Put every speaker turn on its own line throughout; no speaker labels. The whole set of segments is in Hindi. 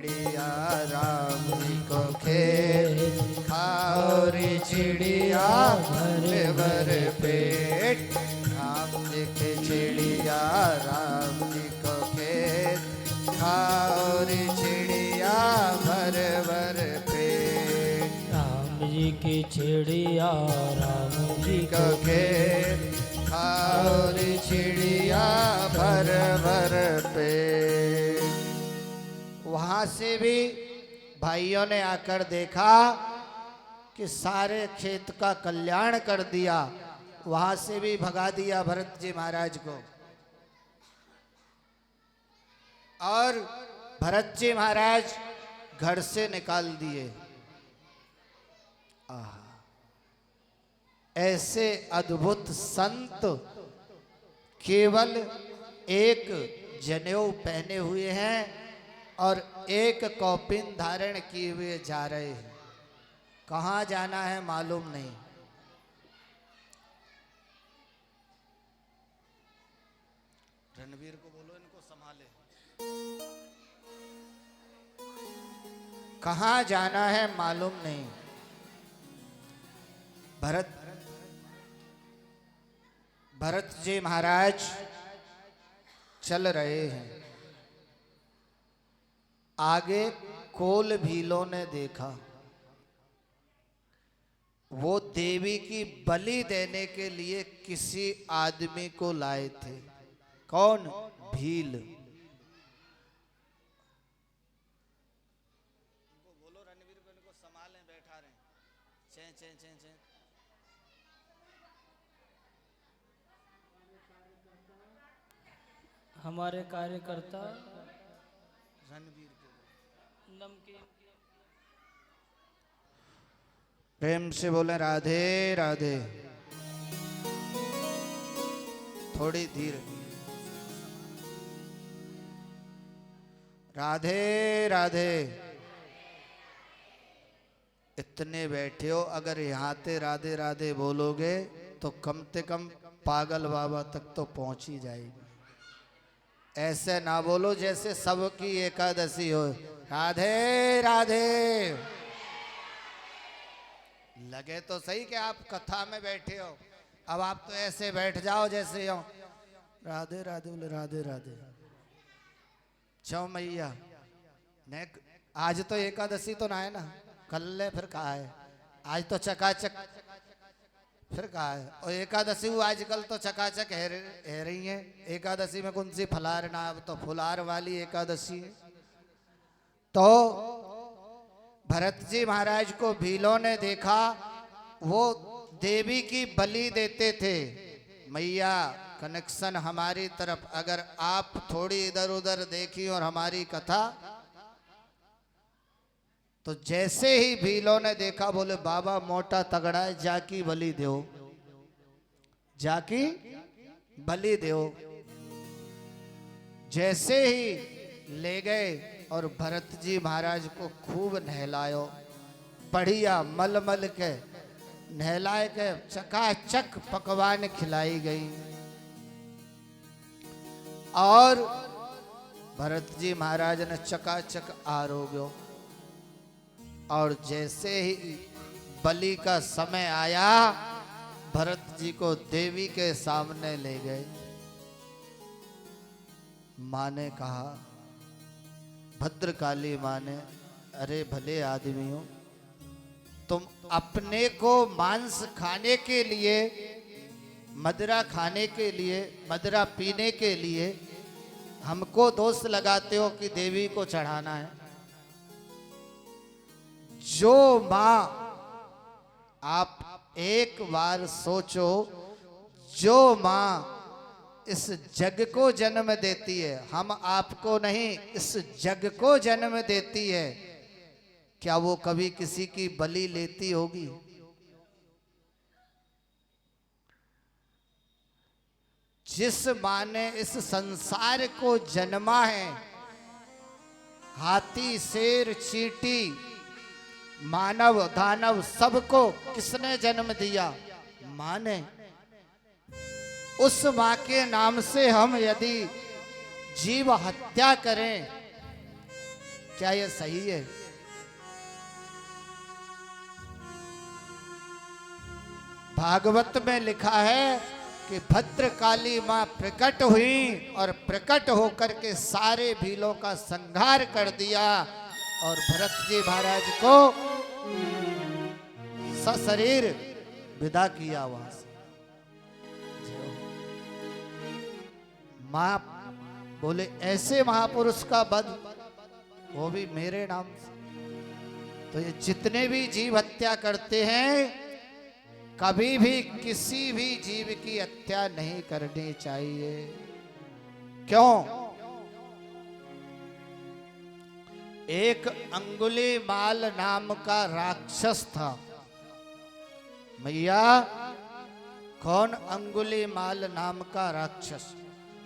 चिड़िया राम जी को खेत खाओरी चिड़िया भर भर पेट। राम जी की चिड़िया राम जी को खेत खाओरी चिड़िया भर भर पेट।
राम जी की चिड़िया राम जी
को खेत खाओरी चिड़िया भर भर पेट। वहां से भी भाइयों ने आकर देखा कि सारे खेत का कल्याण कर दिया। वहां से भी भगा दिया भरत जी महाराज को। और भरत जी महाराज घर से निकाल दिए। ऐसे अद्भुत संत केवल एक जनेऊ पहने हुए हैं और एक कौपिन धारण किए हुए जा रहे हैं। कहाँ जाना है मालूम नहीं। रणवीर को बोलो इनको संभाले। कहाँ जाना है मालूम नहीं। भरत जी महाराज चल रहे हैं। आगे कोल भीलों ने देखा। वो देवी की बलि देने के लिए किसी आदमी को लाए थे। कौन? भील। बोलो रणवीर को इनको संभालें, बैठा रहे। चें चें चें चें।
हमारे कार्यकर्ता
रणवीर
नमकीन
प्रेम से बोले राधे राधे। थोड़ी धीर। राधे राधे। इतने बैठे हो, अगर यहाँ से राधे राधे बोलोगे तो कम से कम पागल बाबा तक तो पहुंच ही जाएगी। ऐसे ना बोलो जैसे सबकी एकादशी हो। राधे राधे। लगे तो सही कि आप कथा में बैठे हो। अब आप तो ऐसे बैठ जाओ जैसे हो। राधे राधे बोले राधे राधे। चौ मैया ने आज तो एकादशी तो ना है ना, कल ले फिर कहा है। आज तो चकाचक फिर कहा है। और एकादशी आजकल तो चकाचक है रही है। एकादशी में कौन सी फलार ना, अब तो फुलार वाली एकादशी है। तो भरत जी महाराज को भीलों ने देखा। वो देवी की बलि देते थे। मैया कनेक्शन हमारी तरफ, अगर आप थोड़ी इधर उधर देखी और हमारी कथा, तो जैसे ही भीलों ने देखा बोले बाबा मोटा तगड़ा है, जाकी बलि दो, जाकी बलि दो। जैसे ही ले गए और भरत जी महाराज को खूब नहलायो। बढ़िया मलमल के नहलाए के चकाचक पकवान खिलाई गई। और भरत जी महाराज ने चकाचक आरोग्य। और जैसे ही बलि का समय आया, भरत जी को देवी के सामने ले गए। माँ ने कहा, भद्रकाली माँ ने, अरे भले आदमी हो, तुम अपने को मांस खाने के लिए, मदिरा खाने के लिए, मदिरा पीने के लिए हमको दोष लगाते हो कि देवी को चढ़ाना है। जो माँ, आप एक बार सोचो, जो माँ इस जग को जन्म देती है, हम आपको नहीं, इस जग को जन्म देती है, क्या वो कभी किसी की बलि लेती होगी? जिस माँ ने इस संसार को जन्मा है, हाथी शेर चींटी मानव दानव सबको किसने जन्म दिया? माँ ने। उस माँ के नाम से हम यदि जीव हत्या करें क्या ये सही है? भागवत में लिखा है कि भद्रकाली मां प्रकट हुई और प्रकट होकर के सारे भीलों का संहार कर दिया और भरत जी महाराज को सशरीर विदा किया वहां से। मां बोले ऐसे महापुरुष का वध, वो भी मेरे नाम से। तो ये जितने भी जीव हत्या करते हैं, कभी भी किसी भी जीव की हत्या नहीं करनी चाहिए। क्यों? एक अंगुलीमाल नाम का राक्षस था। मैया, कौन? अंगुलीमाल नाम का राक्षस।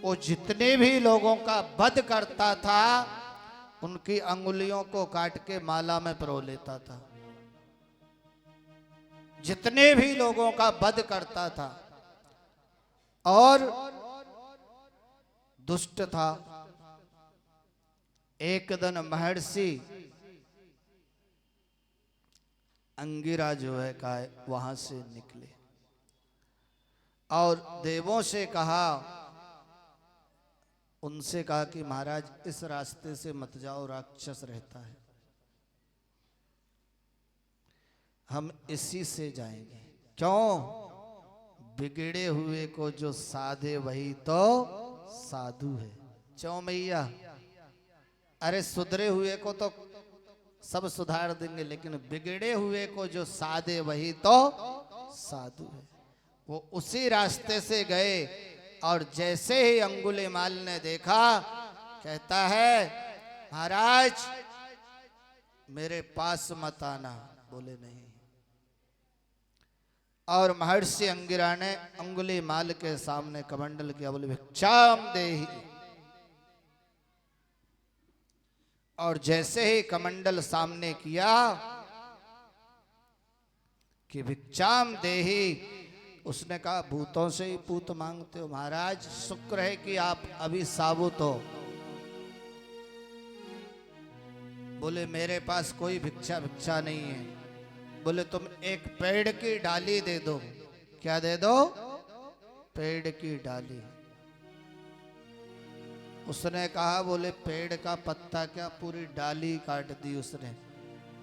वो जितने भी लोगों का वध करता था, उनकी अंगुलियों को काट के माला में पिरो लेता था। जितने भी लोगों का वध करता था, और दुष्ट था। एक दिन महर्षि अंगिरा जो है का वहां से निकले और देवों से कहा, उनसे कहा कि महाराज इस रास्ते से मत जाओ, राक्षस रहता है, हम इसी से जाएंगे। क्यों? बिगड़े हुए को जो साधे वही तो साधु है। क्यों मैया? अरे सुधरे हुए को तो सब सुधार देंगे, लेकिन बिगड़े हुए को जो साधे वही तो साधु है। वो उसी रास्ते से गए और जैसे ही अंगुलीमाल ने देखा, कहता है महाराज मेरे पास मत आना। बोले नहीं। और महर्षि अंगिरा ने अंगुलीमाल के सामने कमंडल किया, बोले भिक्षाम देहि। और जैसे ही कमंडल सामने किया कि भिक्षाम देहि, उसने कहा भूतों से ही पूत मांगते हो? महाराज शुक्र है कि आप अभी साबुत हो। बोले मेरे पास कोई भिक्षा नहीं है। बोले तुम एक पेड़ की डाली दे दो। क्या दे दो? पेड़ की डाली। उसने कहा, बोले पेड़ का पत्ता क्या, पूरी डाली काट दी उसने।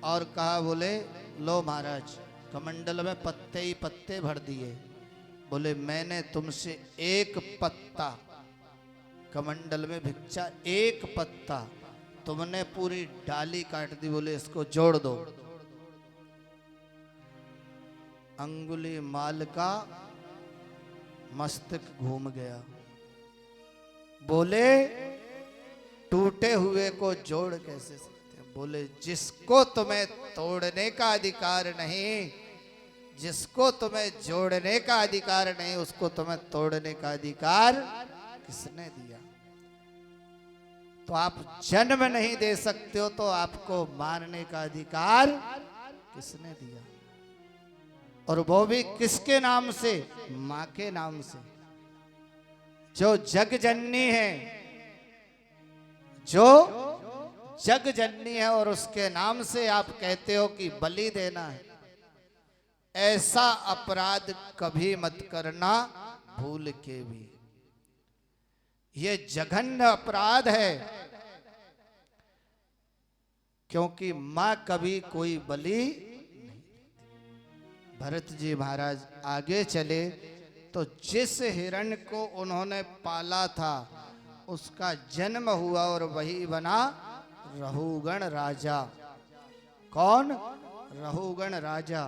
और कहा, बोले लो महाराज, कमंडल में पत्ते ही पत्ते भर दिए। बोले मैंने तुमसे एक पत्ता, कमंडल में भिक्षा एक पत्ता, तुमने पूरी डाली काट दी। बोले इसको जोड़ दो। अंगुलीमाल का मस्तक घूम गया। बोले टूटे हुए को जोड़ कैसे सकते हैं? बोले जिसको तुम्हें तोड़ने का अधिकार नहीं, जिसको तुम्हें जोड़ने का अधिकार नहीं, उसको तुम्हें तोड़ने का अधिकार किसने दिया? तो आप जन्म नहीं दे सकते हो, तो आपको मारने का अधिकार किसने दिया? और वो भी किसके नाम से? मां के नाम से, जो जग जननी है, जो जग जननी है, और उसके नाम से आप कहते हो कि बलि देना है। ऐसा अपराध कभी मत करना भूल के भी। ये जघन्य अपराध है, क्योंकि मां कभी कोई बलि नहीं। भरत जी महाराज आगे चले तो जिस हिरण को उन्होंने पाला था उसका जन्म हुआ और वही बना रहुगण राजा। कौन? रहुगण राजा।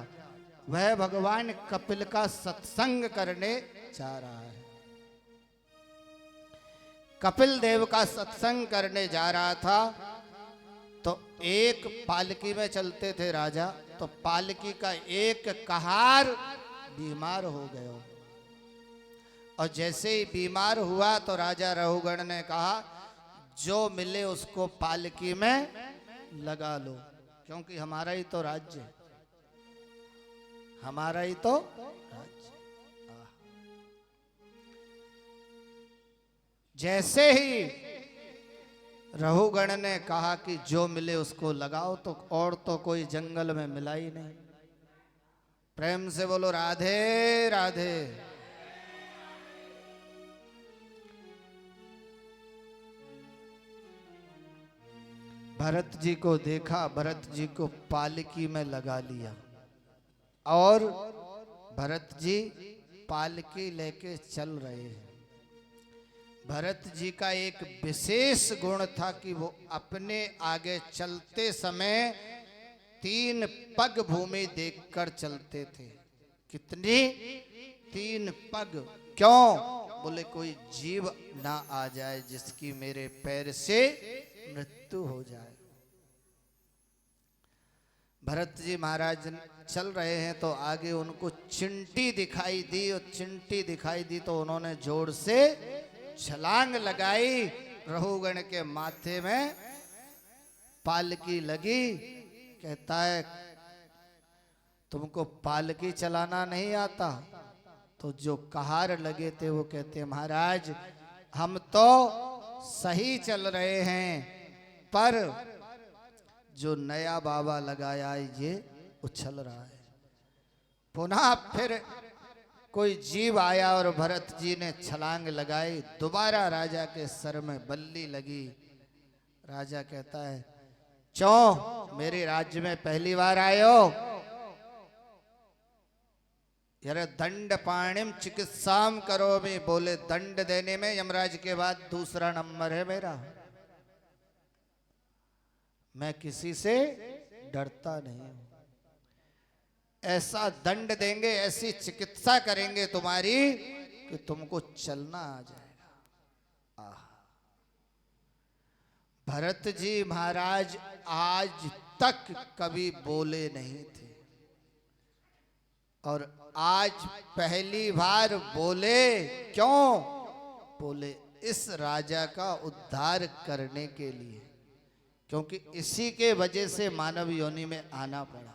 वह भगवान कपिल का सत्संग करने जा रहा है। कपिल देव का सत्संग करने जा रहा था, तो एक पालकी में चलते थे राजा, तो पालकी का एक कहार बीमार हो गया। और जैसे ही बीमार हुआ तो राजा रहुगण ने कहा जो मिले उसको पालकी में लगा लो, क्योंकि हमारा ही तो राज्य है, हमारा ही तो राज्य। जैसे ही रहुगण ने कहा कि जो मिले उसको लगाओ, तो और तो कोई जंगल में मिला ही नहीं। प्रेम से बोलो राधे राधे। भरत जी को देखा, भरत जी को पालकी में लगा लिया और भरत जी पालकी लेके चल रहे हैं। भरत जी का एक विशेष गुण था कि वो अपने आगे चलते समय 3 पग भूमि देखकर चलते थे। कितनी? 3 पग। क्यों? बोले कोई जीव ना आ जाए जिसकी मेरे पैर से मृत्यु हो जाए। भरत जी महाराज चल रहे हैं तो आगे उनको चिंटी दिखाई दी, और चिंटी दिखाई दी तो उन्होंने जोर से छलांग लगाई। रहुगण के माथे में पालकी लगी। कहता है तुमको पालकी चलाना नहीं आता? तो जो कहार लगे थे वो कहते महाराज हम तो सही चल रहे हैं, पर जो नया बाबा लगाया ये उछल रहा है। पुनः फिर कोई जीव आया और भरत जी ने छलांग लगाई। दोबारा राजा के सर में बल्ली लगी। राजा कहता है क्यों मेरे राज्य में पहली बार आए हो? यार दंड पाणिम चिकित्साम करो भी। बोले दंड देने में यमराज के बाद दूसरा नंबर है मेरा। मैं किसी से डरता नहीं हूं। ऐसा दंड देंगे, ऐसी चिकित्सा करेंगे तुम्हारी कि तुमको चलना आ जाएगा। भरत जी महाराज आज तक कभी बोले नहीं थे और आज पहली बार बोले। क्यों बोले? इस राजा का उद्धार करने के लिए, क्योंकि इसी के वजह से मानव योनि में आना पड़ा।